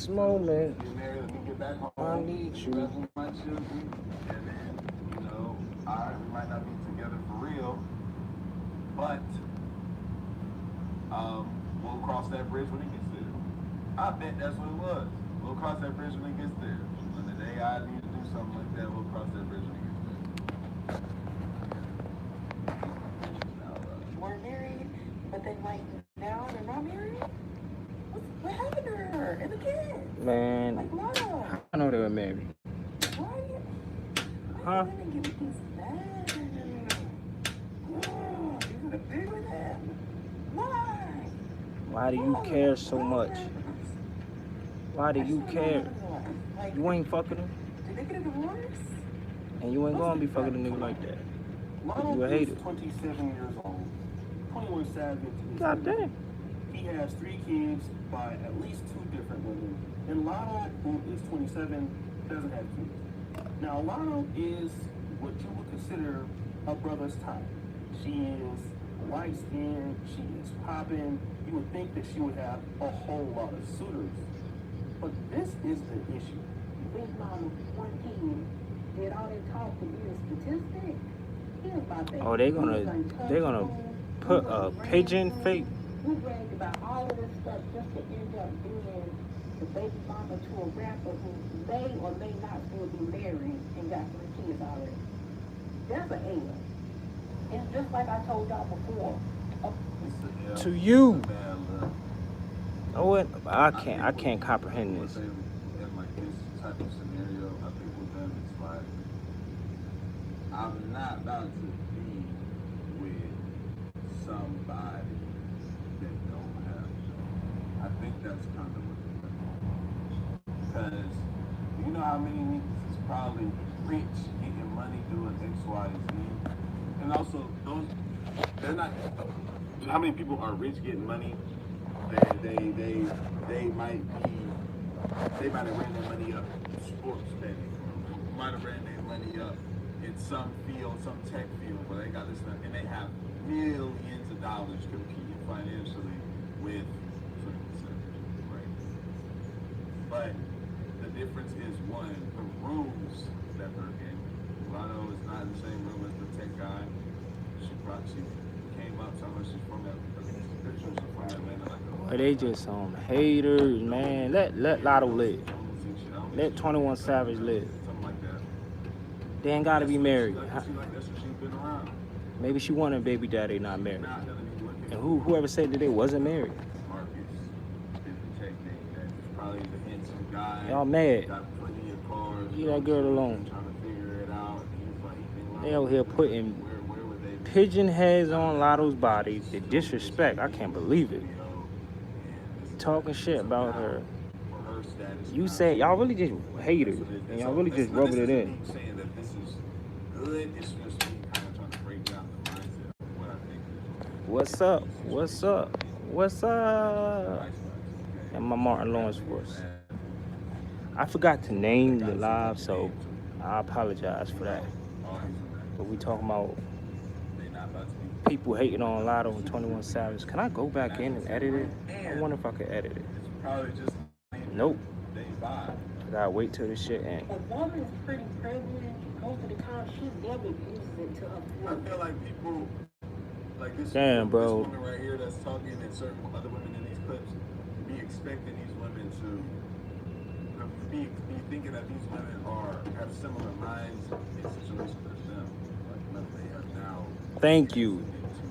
this moment, get married, let me get back home. I need you. With my children, and then, we might not be together for real, but we'll cross that bridge when it gets there. I bet that's what it was. We'll cross that bridge when it gets there. When the day I need to do something like that, we'll cross that bridge when it gets there. We're married, but then like now they're not married? What happened to her and the kids? Man, Like, wow. I know they were married. Why are you? Huh? Why didn't give me this bad? Oh, you gonna be with him? Why? Why do you care so much? Why do you care? Like, You ain't fucking him, did they get a divorce? and you ain't gonna be fucking a nigga like that. You a hater. 27 years old. 21 Savage is God damn. He has 3 kids by at least 2 different women. And Latto, who is 27, doesn't have kids. Now, Latto is what you would consider a brother's type. She is light skinned, she is popping. You would think that she would have a whole lot of suitors. But this is the issue. Big mama, one kid, did all that talk to be a statistic? He was about that. Oh, they're gonna put a pigeon fake. We bragged about all of this stuff just to end up being the baby mama to a rapper who may or may not still be married and got 3 kids already. That's a hater. It's just like I told y'all before. To you. Oh, I can't comprehend this. In like this type of scenario, I think with them it's like, I'm not about to be with somebody that don't have them. I think that's kind of what they're doing. Because you know how many niggas is probably rich, getting money, doing X, Y, and Z. And also, they're not, how many people are rich getting money? They might have ran their money up sports betting, or might have ran their money up in some field, some tech field where they got this stuff, and they have millions of dollars competing financially with 20%, right? But the difference is, one, the rooms that they're in. Latto is not in the same room as the tech guy. She came up telling us she's from Atlanta. Boy, they just some haters, man. Let Latto live. Let 21 Savage live. Something like that. They ain't gotta be married. That's what she's been around. Maybe she wanted a baby daddy, not married. Now, that doesn't mean And whoever said that they wasn't married. Marcus did the technique. That's probably the handsome guy. Y'all mad. Got plenty of cars. Leave that girl alone. Trying to figure it out. He's like, They out here putting where would they be? pigeon heads on Latto's body. The disrespect, I can't believe it. Talking shit about her. You say y'all really just haters, and y'all really just rubbing it in. Saying that this is good. It's just me kind of trying to break down the mindset of what I think is. What's up? What's up? What's up? And my Martin Lawrence voice. I forgot to name the live, so I apologize for that. But we talking about people hating on Latto and 21 Savage. Can I go back in and edit it? I wonder if I could edit it. Nope. I gotta wait till this shit ends. A woman is pretty pregnant. Most of the time, she never uses it to her I feel like people like this. Damn, bro. This woman right here that's talking, and certain other women in these clips be expecting these women to be thinking that these women have similar minds in situations as them. Like what they are now. Thank you.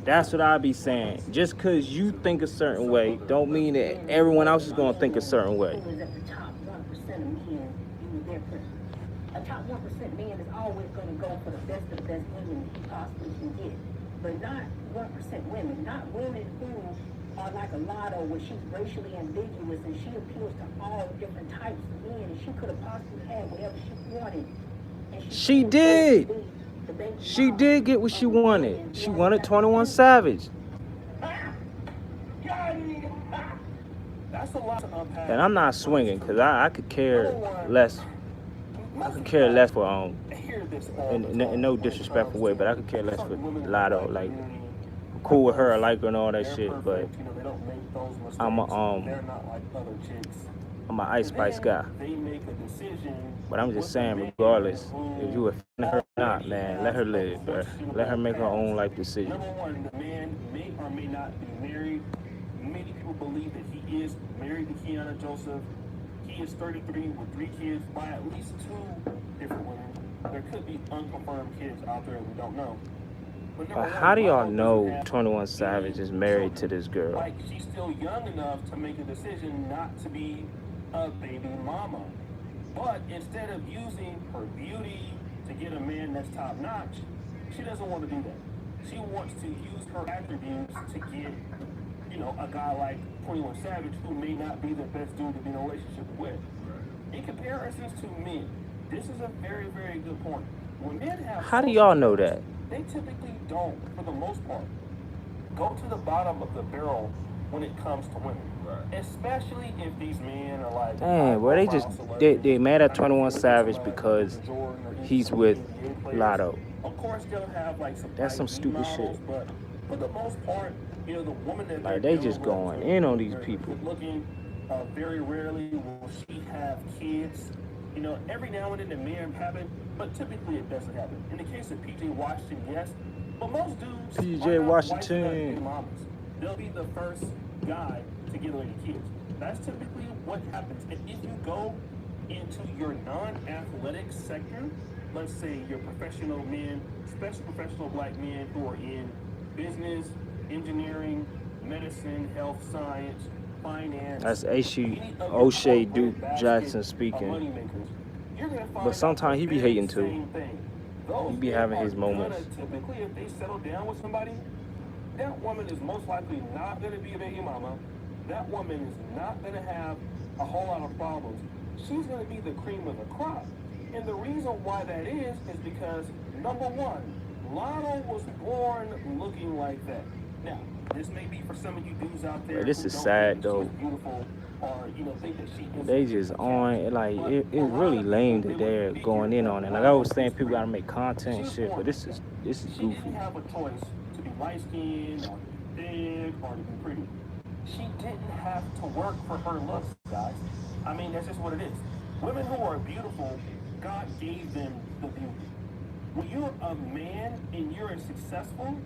That's what I be saying. Just because you think a certain way, don't mean that everyone else is gonna think a certain way. Who is at the top 1% of men, you their preference. A top 1% man is always going to go for the best of the best women he possibly can get. But not 1% women. Not women who are like a Latto where she's racially ambiguous and she appeals to all different types of men and she could have possibly had whatever she wanted. And She did. She did get what she wanted. She wanted 21 Savage. That's a lot to unpack. And I'm not swinging because I could care less. I could care less for in no disrespectful way, but I could care less for Latto. Like, I'm cool with her, I like her and all that shit, but I'm a I'm an Ice Spice guy. They make a decision. But I'm just saying, regardless, if you offend her or not, man, let her live, bro. Let her make her own life decision. Number one, the man may or may not be married. Many people believe that he is married to Kiana Joseph. He is 33 with 3 kids by at least 2 different women. There could be unconfirmed kids out there we don't know. But how do y'all know 21 Savage is married to this girl? Like, she's still young enough to make a decision not to be a baby mama. But instead of using her beauty to get a man that's top notch, she doesn't want to do that. She wants to use her attributes to get, a guy like 21 Savage who may not be the best dude to be in a relationship with. In comparisons to men, this is a very, very good point. When men have How do y'all know that? They typically don't, for the most part, go to the bottom of the barrel when it comes to women. Right. Especially if these men are like... Dang, well, they mad at 21 Savage because he's with Latto. Of course, they'll have like some... That's some stupid shit. But for the most part, the woman that... Like, they just going in on these people. Looking, very rarely will she have kids. Every now and then the men have it, but typically it doesn't happen. In the case of PJ Washington, yes, but most dudes... PJ Washington. They'll be the first guy to get away with kids. That's typically what happens. And if you go into your non-athletic sector, let's say your professional men, especially professional black men who are in business, engineering, medicine, health science, finance. That's O'Shea Duke Jackson speaking. But sometimes he be hating too. He be having his moments. Typically, if they settle down with somebody, that woman is most likely not going to be a baby mama. That woman is not going to have a whole lot of problems. She's going to be the cream of the crop. And the reason why that is because, number one, Latto was born looking like that. Now, this may be for some of you dudes out there. This is sad though. Or, think that she is they just on like it's really lame that they're going in on it. Like I was saying, people gotta make content and shit, but this is goofy. She didn't have a choice to be light skinned or to be big or to be pretty. She didn't have to work for her looks, guys. I mean, that's just what it is. Women who are beautiful, God gave them the beauty. When you're a man and you're successful,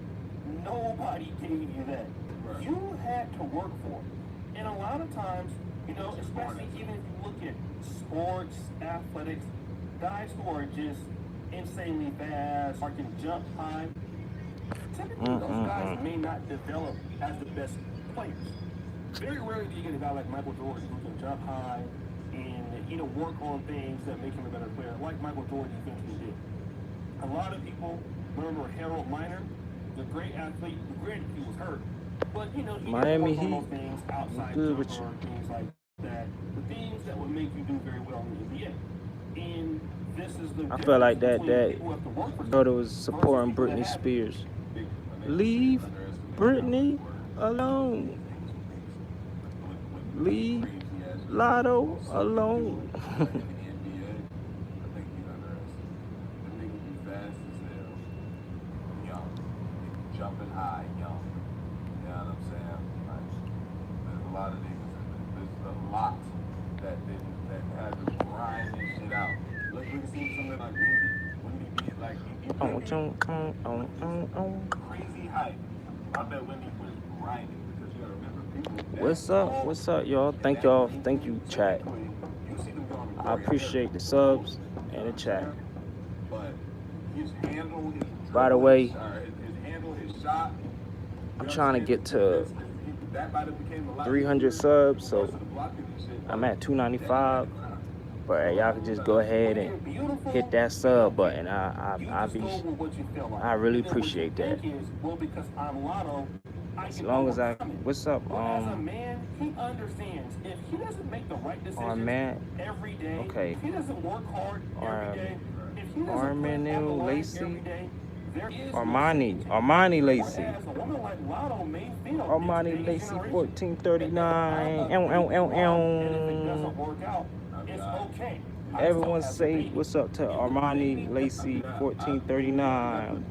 nobody gave you that. Right. You had to work for it. And a lot of times, especially even if you look at sports, athletics, guys who are just insanely fast or can jump high, typically those guys may not develop as the best players. Very rarely do you get a guy like Michael Jordan who can jump high and work on things that make him a better player, like Michael Jordan eventually did. A lot of people remember Harold Miner, the great athlete. Granted, he was hurt, but he Miami did work on Heat. those things outside Good with jumper, things like that. The things that would make you do very well in the NBA. And this is the I feel like that people who have to work for brother was supporting Britney Spears. Leave Britney alone. Leave Latto alone. Jumping high, young. You know what I'm saying? Like, there's a lot of niggas in there. There's a lot that had to grind this shit out. Look, we can see something like Wendy being like, crazy hype. I bet Wendy was grinding because you gotta remember people. What's up, y'all? Thank you, chat. I appreciate the subs and the chat. But his handle, his By the way, his shot, I'm trying to get to 300 subs, so I'm at 295. But y'all can just go ahead and hit that sub button. I really appreciate that. As long as what's up? As a man, he understands if he doesn't make the right decisions every day, okay. if he doesn't work hard every day, if he doesn't Armin play on the line Lacey? every day, there is Armani Lacey. Whereas a woman like Latto may feel Armani it's Lacey today's 1439. generation. And if it doesn't work out, it's okay. Everyone say what's up to Armani Lacey 1439.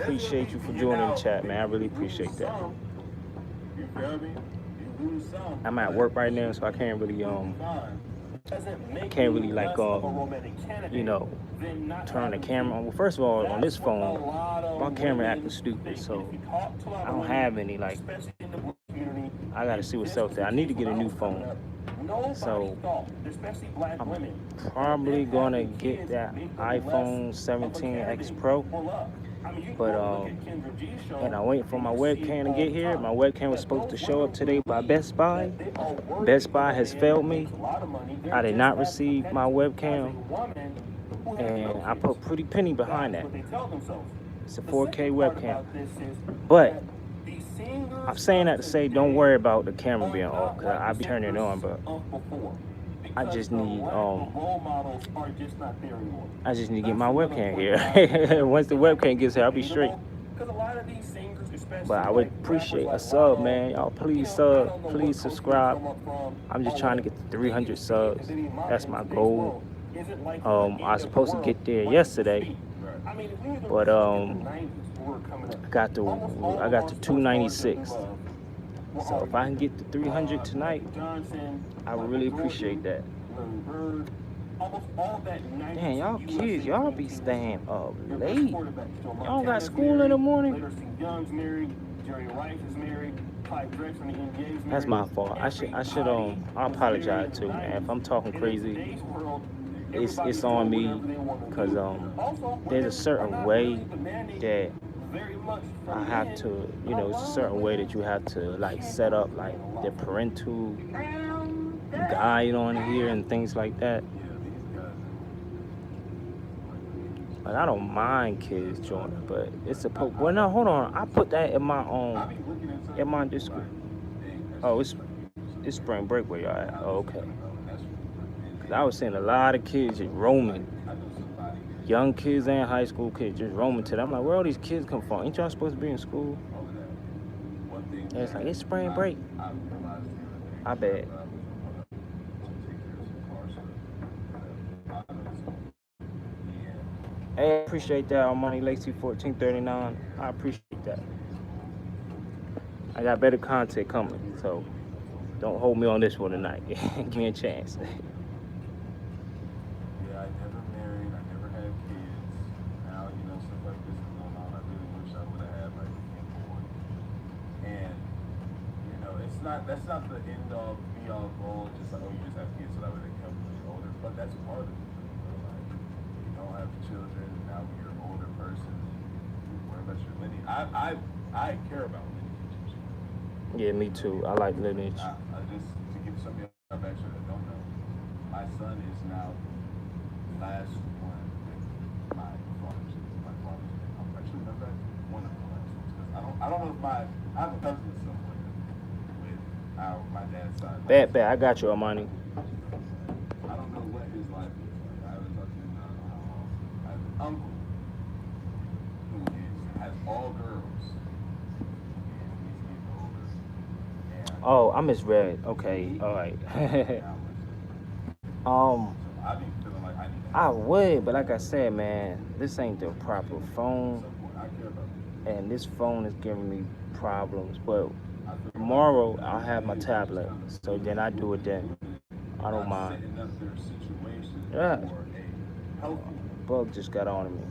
Appreciate you for joining the chat, man. I really appreciate that. You feel me? You lose some. I'm at work right now, so I can't really like you know, turn the camera on. Well, first of all, on this phone, my camera acting stupid, so I don't have any like. I gotta see what's up there. I need to get a new phone, so I'm probably gonna get that iPhone 17X Pro. But and I'm waiting for my webcam to get here. My webcam was supposed to show up today by Best Buy. Best Buy has failed me. I did not receive my webcam, and I put pretty penny behind that. It's a 4K webcam. But I'm saying that to say don't worry about the camera being off, because I be turning it on, but I just need to get my webcam here. Once the webcam gets here, I'll be straight. But I would appreciate a sub, man. Y'all please sub, please subscribe. I'm just trying to get to 300 subs. That's my goal. I was supposed to get there yesterday, but I got to 296. So if I can get to 300 tonight, I would really appreciate that. Damn, y'all kids, y'all be staying up late. Y'all got school in the morning? That's my fault. I apologize too, man. If I'm talking crazy, it's on me, because there's a certain way that I have to, it's a certain way that you have to like set up like the parental guide on here and things like that. Like, I don't mind kids joining, but it's supposed. Well, no, hold on. I put that in my Discord. Oh, it's spring break where y'all at. Oh, okay. Cause I was seeing a lot of kids just roaming. Young kids and high school kids just roaming to them. I'm like, where all these kids come from? Ain't y'all supposed to be in school? And it's like, it's spring break. I bet. Hey, I appreciate that, Armani Lacey 1439. I appreciate that. I got better content coming, so don't hold me on this one tonight. Give me a chance. Yeah, I never married, I never had kids. Now, stuff like this is going on. I really wish I would have had like a kid boy. And, that's not the end all be all goal, just like, you just have kids so that way they come when you're older. But that's part of it. Like, you don't have children, now when you're an older person, you worry about your lineage. I care about lineage. Yeah, me too. I like lineage. I just, to give some of y'all back that don't know, my son is now the last one with my father's name. I'm actually not that one of the last ones, because I don't know if I have a cousin somewhere with my dad's side. Bet, I got you, Armani. I don't know what his life is like. I haven't talked to him in how long. I have an uncle who has all girls, and he's getting older. And Oh, I misread. Okay, all right. I be feeling like I need to I would, but like I said, man, this ain't the proper phone, support. I care about and this phone is giving me problems. But tomorrow I'll have my tablet, so then I do it then. I don't mind. setting up their situation Yeah. for a healthy. Bug just got on me.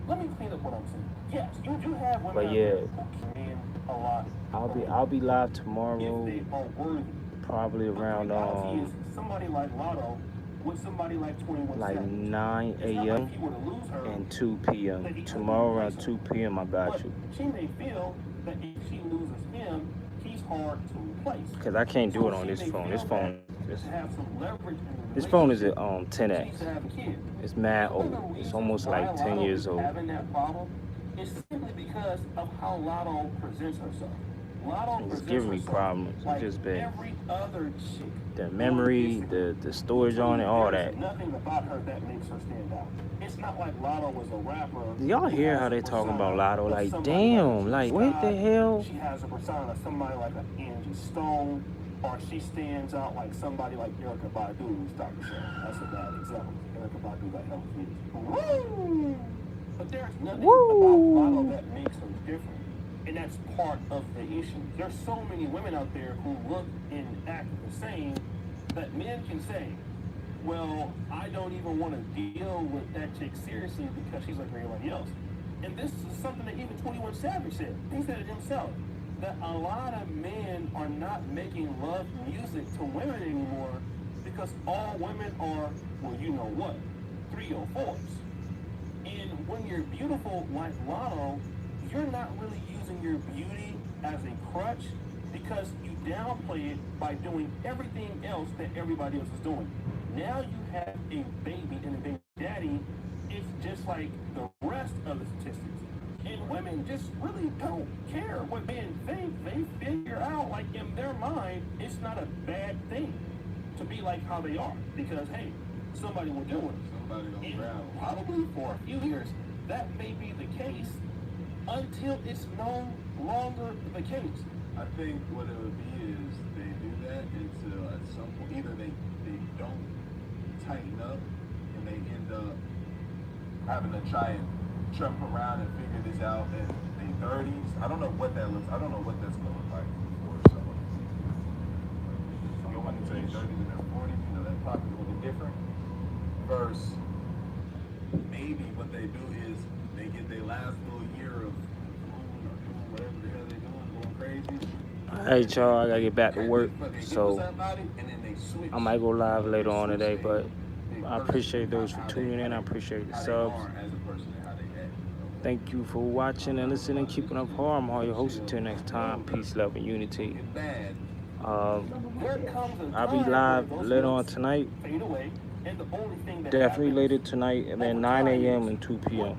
Let me clean up what I'm saying. Yes, you do have women But out yeah. there who can a lot. I'll be live If tomorrow, they are worthy. probably But the around reality is, somebody like Lotto with somebody like 21 like Savage. 9 It's not like a.m. if you were to lose her, and 2 p.m. Tomorrow around 2 p.m. I got but you. she may feel that if she loses him, he's hard to replace. Cause I can't do So it on she this may phone. feel This that phone, to have some leverage in the this phone is a relationship, she 10x. needs to have a kid. It's mad Another old. It's reason almost why like 10 Lotto years is old. having that problem is simply because of how Lotto presents herself. Lotto It's presents giving me herself problems. It's like just been every other chick. the memory, the storage on it, all that. There's nothing about her that makes her stand out. It's not like Lotto was a rapper. Do y'all who hear has how a they talking about persona Lotto? of Like, somebody damn, like like G. what the Scott. hell? She has a persona of somebody like an Angie Stone, or she stands out like somebody like Erykah Badu who's Dr. Show. That's a bad example. Erykah Badu got hella kids. Woo! But there's nothing about Lotto that makes her different. And that's part of the issue. There's so many women out there who look and act the same that men can say, well, I don't even want to deal with that chick seriously because she's like everybody else. And this is something that even 21 Savage said. He said it himself, that a lot of men are not making love music to women anymore because all women are, well, you know what, 304s. And when you're beautiful like Latto, you're not really using your beauty as a crutch because you downplay it by doing everything else that everybody else is doing. Now you have a baby and a baby daddy. It's just like the rest of the statistics. And women just really don't care what men think. They figure out, like in their mind, it's not a bad thing to be like how they are. Because, hey, somebody will do it. Somebody don't And grab. probably for a few years, that may be the case until it's no longer the case. I think what it would be is they do that until at some point either they don't tighten up and they end up having to try and jump around and figure this out in their 30s. I don't know what that looks. I don't know what that's gonna look like for someone. Going into their 30s and their 40s, you know, that probably a little different. Versus maybe what they do is they get their last little year of doing whatever the hell they're doing, going crazy. Alright, y'all, I gotta get back to work, so I might go live later on today, but I appreciate those for tuning in. I appreciate the subs. Thank you for watching and listening, keeping up Har. I'm Har, your host. Until next time, peace, love, and unity. I'll be live later on tonight, definitely later tonight, and then 9 a.m. and 2 p.m.